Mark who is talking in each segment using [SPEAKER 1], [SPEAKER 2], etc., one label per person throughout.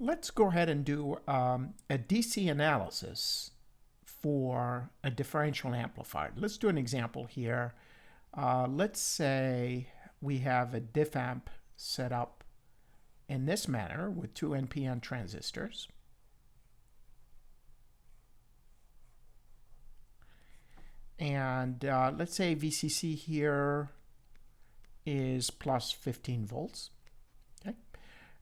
[SPEAKER 1] Let's go ahead and do a DC analysis for a differential amplifier. Let's do an example here. Let's say we have a diff amp set up in this manner with two NPN transistors. And let's say VCC here is plus 15 volts. Okay.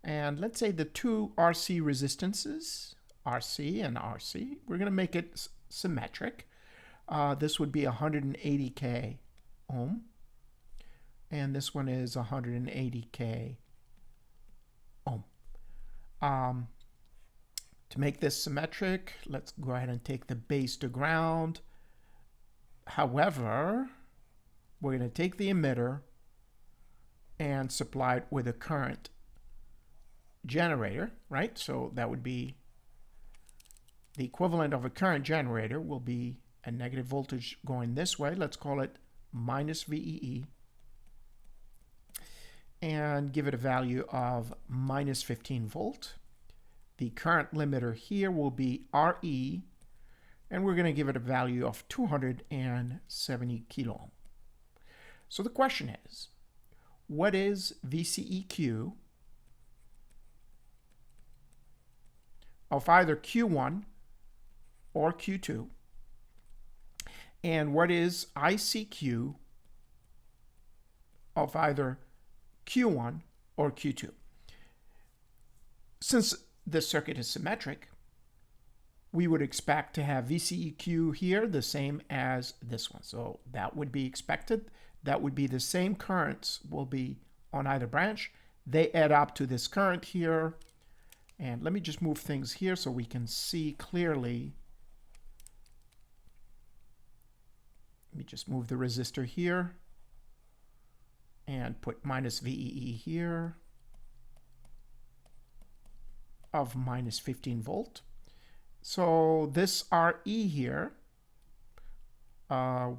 [SPEAKER 1] And let's say the two RC resistances, RC and RC, we're going to make it symmetric. This would be 180K ohm. And this one is 180K ohm. To make this symmetric, let's go ahead and take the base to ground. However, we're going to take the emitter and supply it with a current generator, right? So that would be the equivalent of a current generator will be a negative voltage going this way. Let's call it minus VEE. And give it a value of minus 15 volt. The current limiter here will be RE. And we're going to give it a value of 270 kilo ohm. So the question is, what is VCEq of either Q1 or Q2? And what is ICQ of either Q1 or Q2? Since this circuit is symmetric, we would expect to have VCEq here the same as this one. So that would be expected. That would be the same currents will be on either branch. They add up to this current here. And let me just move things here so we can see clearly. Let me just move the resistor here and put minus VEE here of minus 15 volt. So this RE here, I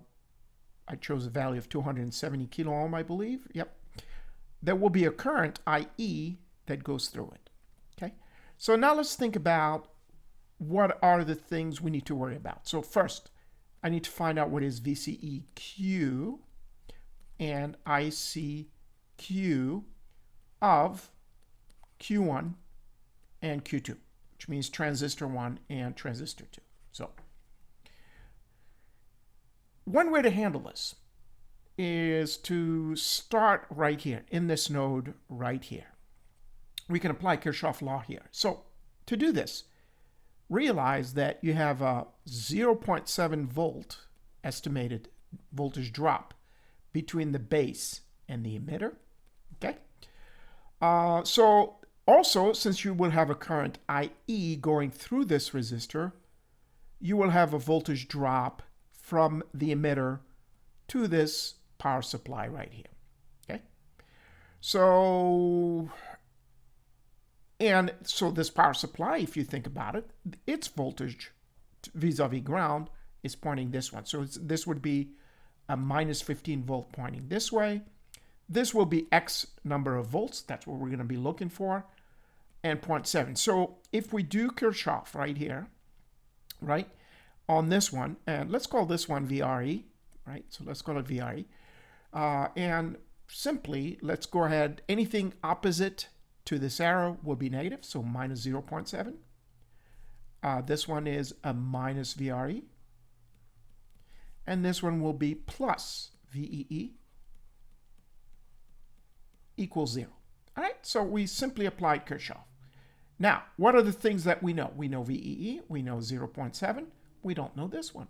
[SPEAKER 1] chose a value of 270 kilo ohm, I believe. Yep. There will be a current IE that goes through it. Okay. So now let's think about what are the things we need to worry about. So first, I need to find out what is VCEq and ICQ of Q1 and Q2. Which means transistor 1 and transistor 2. So one way to handle this is to start right here in this node right here. We can apply Kirchhoff's law here. So to do this, realize that you have a 0.7 volt estimated voltage drop between the base and the emitter. Okay. So also, since you will have a current IE going through this resistor, you will have a voltage drop from the emitter to this power supply right here. Okay? So this power supply, if you think about it, its voltage vis-a-vis ground is pointing this one. So this would be a minus 15 volt pointing this way. This will be X number of volts. That's what we're going to be looking for. And 0.7. So if we do Kirchhoff right here, right, on this one, and let's call this one VRE, right? So let's call it VRE. And simply, let's go ahead, anything opposite to this arrow will be negative, so minus 0.7. This one is a minus VRE. And this one will be plus VEE equals 0. All right, so we simply applied Kirchhoff. Now, what are the things that we know? We know VEE, we know 0.7, we don't know this one.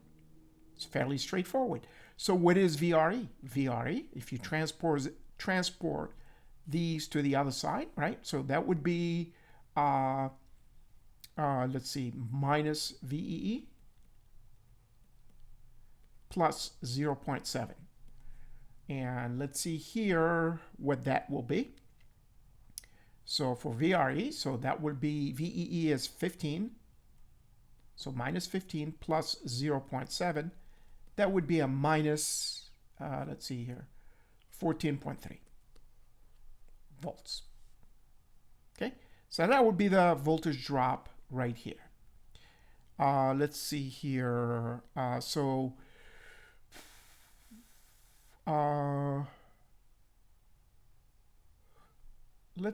[SPEAKER 1] It's fairly straightforward. So what is VRE? VRE, if you transport these to the other side, right? So that would be, let's see, minus VEE plus 0.7. And let's see here what that will be. So for VRE, so that would be VEE is 15. So minus 15 plus 0.7. That would be a minus, let's see here, 14.3 volts. Okay, So that would be the voltage drop right here. Let's see here. Let's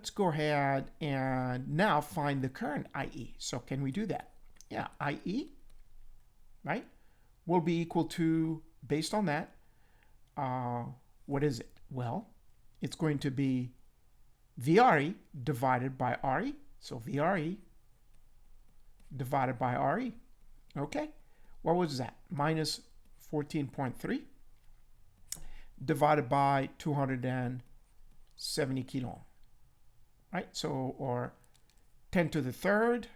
[SPEAKER 1] go ahead and now find the current IE. So can we do that? Yeah, IE, right, will be equal to, based on that, what is it? Well, it's going to be VRE divided by RE. So VRE divided by RE. Okay, what was that? Minus 14.3 divided by 270 kilo ohm. Right, so, or 10 to the third.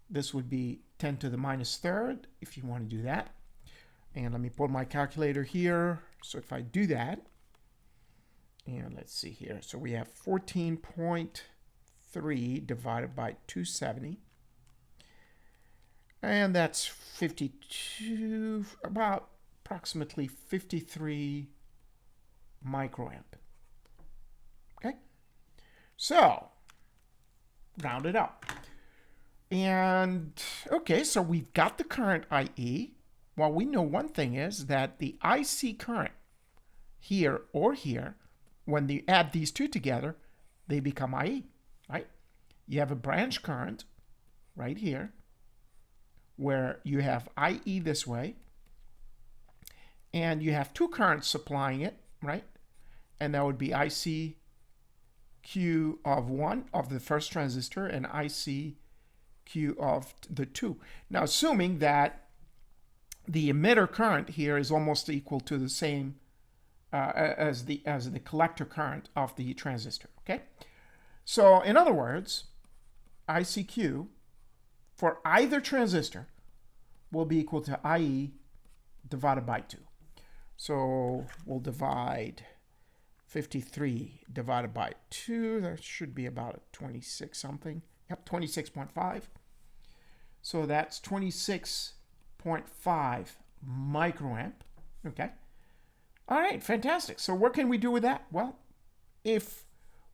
[SPEAKER 1] This would be 10 to the minus third if you want to do that. And let me pull my calculator here. So if I do that, and let's see here. So we have 14.3 divided by 270. And that's 52, about approximately 53 microamp. Okay, so round it up. And okay, so we've got the current IE. Well, we know one thing is that the IC current here or here, when you add these two together, they become IE, right? You have a branch current right here where you have IE this way, and you have two currents supplying it, right? And that would be ICQ of 1 of the first transistor and ICQ of the 2. Now, assuming that the emitter current here is almost equal to the same as the collector current of the transistor, okay? So, in other words, ICQ for either transistor will be equal to IE divided by 2. So, we'll divide 53 divided by 2. That should be about a 26 something. Yep, 26.5. So that's 26.5 microamp. Okay. All right, fantastic. So what can we do with that? Well, if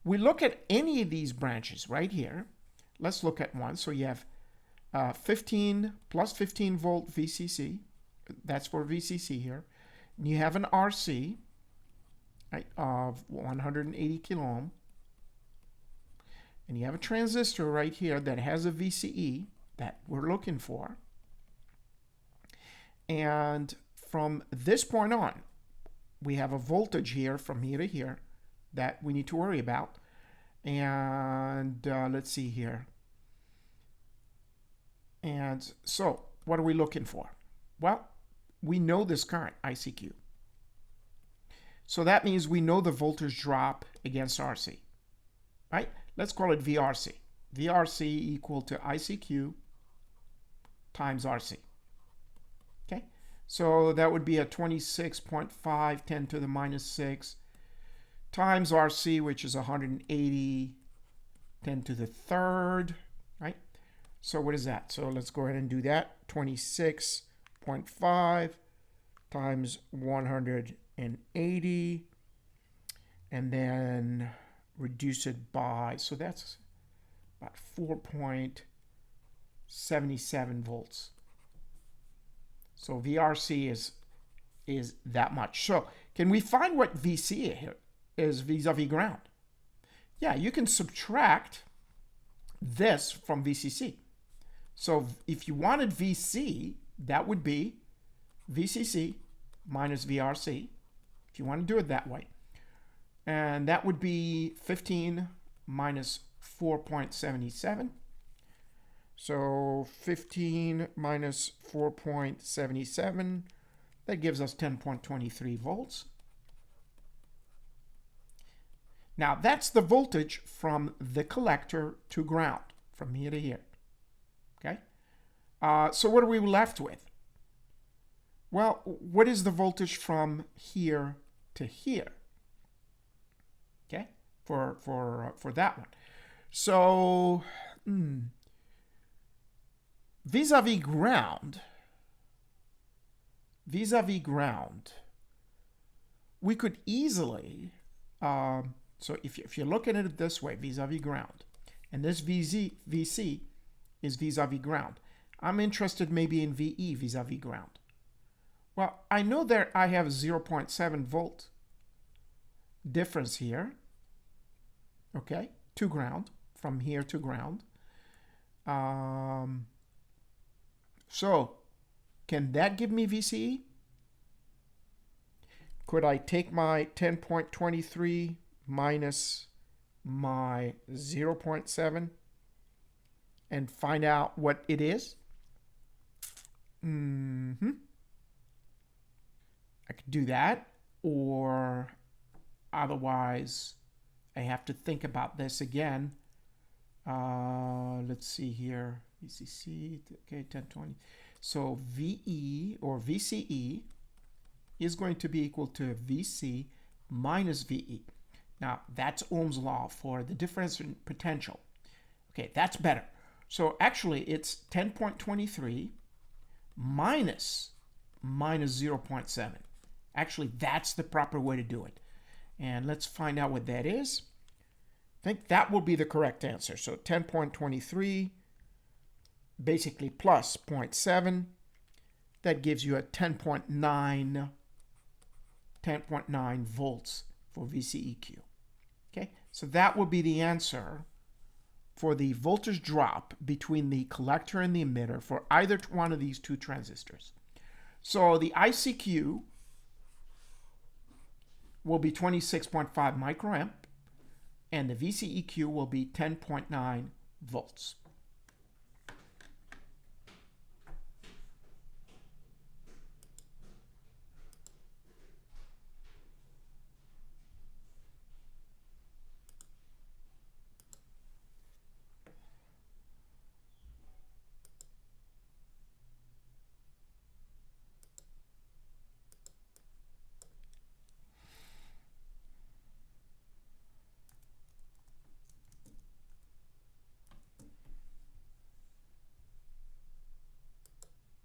[SPEAKER 1] we look at any of these branches right here, let's look at one. So you have 15 plus 15 volt VCC. That's for VCC here. And you have an RC, right, of 180 kilo ohm. And you have a transistor right here that has a VCE that we're looking for. And from this point on, we have a voltage here from here to here that we need to worry about. And let's see here. And so what are we looking for? Well, we know this current, ICQ. So that means we know the voltage drop against RC, right? Let's call it VRC. VRC equal to ICQ times RC. Okay, so that would be a 26.5, 10 to the minus 6, times RC, which is 180, 10 to the third, right? So what is that? So let's go ahead and do that. 26.5 times 180, and then reduce it by, so that's about 4.77 volts. So VRC is that much. So can we find what VC here is vis-a-vis ground? Yeah, you can subtract this from VCC. So if you wanted VC, that would be VCC minus VRC, if you want to do it that way. And that would be 15 minus 4.77. So 15 minus 4.77, that gives us 10.23 volts. Now that's the voltage from the collector to ground, from here to here. Okay? So what are we left with? Well, what is the voltage from here to here? Okay, for that one. So vis-a-vis ground, we could easily So if you're looking at it this way, vis-a-vis ground, and this VC is vis-a-vis ground, I'm interested maybe in VE vis-a-vis ground. Well, I know that I have 0.7 volt difference here, okay, to ground, from here to ground. So can that give me VCE? Could I take my 10.23 minus my 0.7 and find out what it is? I could do that, or otherwise I have to think about this again. Let's see here, VCC, okay, 1020. So VE or VCE is going to be equal to VC minus VE. Now that's Ohm's law for the difference in potential. Okay, that's better. So actually it's 10.23 minus 0.7. Actually, that's the proper way to do it. And let's find out what that is. I think that will be the correct answer. So 10.23 basically plus 0.7. That gives you a 10.9 volts for VCEq. Okay, so that will be the answer for the voltage drop between the collector and the emitter for either one of these two transistors. So the ICQ will be 26.5 microamp, and the VCEq will be 10.9 volts.